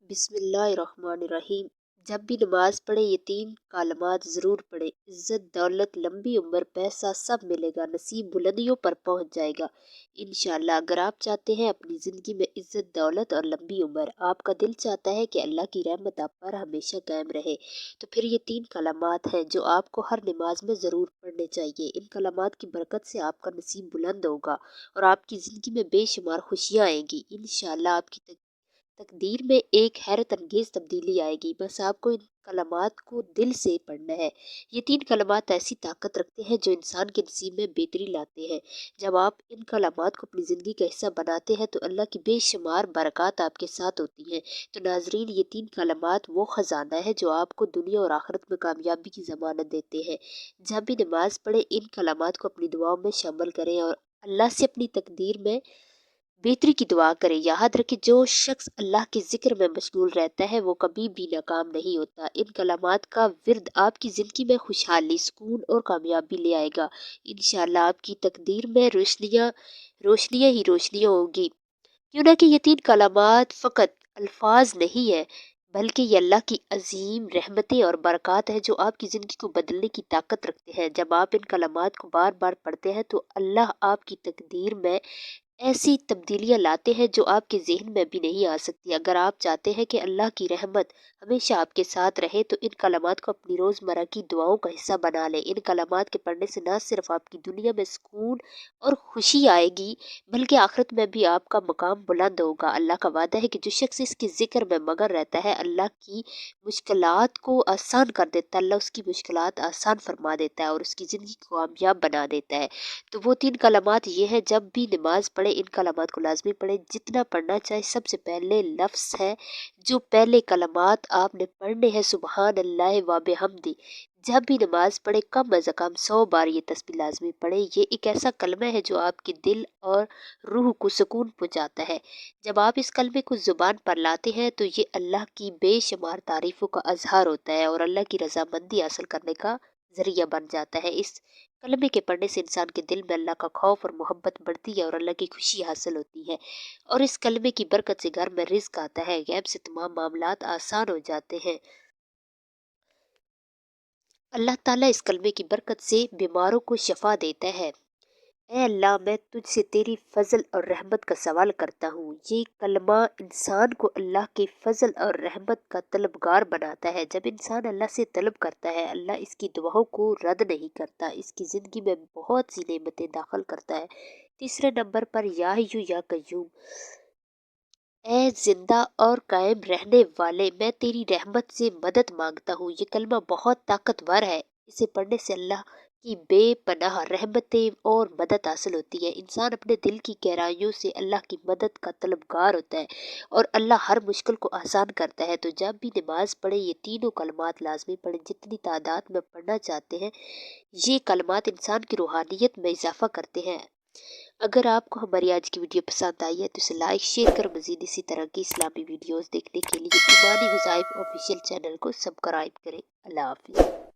बिस्मिल्लाहिर्रहमानिर्रहीम। जब भी नमाज पढ़े ये तीन कलमात ज़रूर पढ़े। इज़्ज़त, दौलत, लंबी उम्र, पैसा सब मिलेगा, नसीब बुलंदियों पर पहुंच जाएगा इंशाअल्लाह। अगर आप चाहते हैं अपनी ज़िंदगी में इज़्ज़त, दौलत और लंबी उम्र, आपका दिल चाहता है कि अल्लाह की रहमत आप पर हमेशा कायम रहे, तो फिर ये तीन कलमात हैं जो आपको हर नमाज में ज़रूर पढ़ने चाहिए। इन कलमात की बरकत से आपका नसीब बुलंद होगा और आपकी ज़िंदगी में बेशुमार खुशियाँ आएंगी इंशाअल्लाह। आपकी तकदीर में एक हैरत अंगेज तब्दीली आएगी। बस आपको इन कलमात को दिल से पढ़ना है। ये तीन कलमात ऐसी ताकत रखते हैं जो इंसान के नसीब में बेहतरी लाते हैं। जब आप इन कलमात को अपनी ज़िंदगी का हिस्सा बनाते हैं तो अल्लाह की बेशुमार बरकत आपके साथ होती हैं। तो नाजरीन, ये तीन कलमात वो ख़जाना है जो आपको दुनिया और आखिरत में कामयाबी की ज़मानत देते हैं। जब भी नमाज पढ़े इन कलमात को अपनी दुआओं में शामिल करें और अल्लाह से अपनी तकदीर में बेहतरी की दुआ करें। याद रखें, जो शख्स अल्लाह के जिक्र में मशगूल रहता है वो कभी भी नाकाम नहीं होता। इन कलामात का विर्द आपकी ज़िंदगी में खुशहाली, सुकून और कामयाबी ले आएगा इंशाअल्लाह। आपकी तकदीर में रोशनियाँ ही रोशनियाँ होगी। क्यों ना कि ये तीन कलामात फ़कत अल्फाज नहीं है, बल्कि ये अल्लाह की अजीम रहमतें और बरक़ात है जो आपकी ज़िंदगी को बदलने की ताकत रखते हैं। जब आप इन कलामात को बार बार पढ़ते हैं तो अल्लाह आपकी तकदीर में ऐसी तब्दीलियां लाते हैं जो आपके ज़हन में भी नहीं आ सकती। अगर आप चाहते हैं कि अल्लाह की रहमत हमेशा आपके साथ रहे तो इन कलमात को अपनी रोज़मर्रा की दुआओं का हिस्सा बना लें। इन कलमात के पढ़ने से न सिर्फ आपकी दुनिया में सुकून और खुशी आएगी, बल्कि आखिरत में भी आपका मकाम बुलंद होगा। अल्लाह का वादा है कि जो शख्स इसके ज़िक्र में मगन रहता है, अल्लाह की मुश्किलात को आसान कर देता है, अल्लाह उसकी मुश्किलात आसान फरमा देता है और उसकी ज़िंदगी को कामयाब बना देता है। तो वो तीन कलमात ये है, जब भी नमाज पढ़े इन कलमात को लाजमी पढ़े, जितना पढ़ना चाहे। सबसे पहले लफ्ज़ है, जो पहले कलमात आपने पढ़ने हैं, सुबहान अल्लाह व बिहम्दी। जब भी नमाज पढ़े कम अज़ कम 100 बार ये तस्बीह लाजमी पढ़े। ये एक ऐसा कलमा है जो आपके दिल और रूह को सुकून पहुँचाता है। जब आप इस कलमे को ज़ुबान पर लाते हैं तो ये अल्लाह की बेशुमार तारीफ़ों का अजहार होता है और अल्लाह की रज़ामंदी हासिल करने का ज़रिया बन जाता है। इस कलमे के पढ़ने से इंसान के दिल में अल्लाह का खौफ और मोहब्बत बढ़ती है और अल्लाह की खुशी हासिल होती है। और इस कलमे की बरकत से घर में रिज़्क आता है, गैब से तमाम मामलात आसान हो जाते हैं। अल्लाह ताला इस कलमे की बरकत से बीमारों को शफा देता है। ऐ अल्लाह, मैं तुझसे तेरी फजल और रहमत का सवाल करता हूँ। ये कलमा इंसान को अल्लाह के फजल और रहमत का तलबगार बनाता है। जब इंसान अल्लाह से तलब करता है, अल्लाह इसकी दुआओं को रद्द नहीं करता, इसकी ज़िंदगी में बहुत सी नेमतें दाखिल करता है। तीसरे नंबर पर या हय्यू या कय्यूम, ऐ जिंदा और कायम रहने वाले, मैं तेरी रहमत से मदद मांगता हूँ। ये कलमा बहुत ताकतवर है। इसे पढ़ने से अल्लाह की बेपनाह रहमतें और मदद हासिल होती है। इंसान अपने दिल की गहराइयों से अल्लाह की मदद का तलबगार होता है और अल्लाह हर मुश्किल को आसान करता है। तो जब भी नमाज पढ़े ये तीनों कलमात लाजमी पढ़े, जितनी तादाद में पढ़ना चाहते हैं। ये कलमात इंसान की रूहानियत में इजाफा करते हैं। अगर आपको हमारी आज की वीडियो पसंद आई है तो इसे लाइक शेयर कर मजीद इसी तरह की इस्लामी वीडियोस देखने के लिए ईमानी वज़ाइफ ऑफिशियल चैनल को सब्सक्राइब करें। अल्लाह हाफिज़।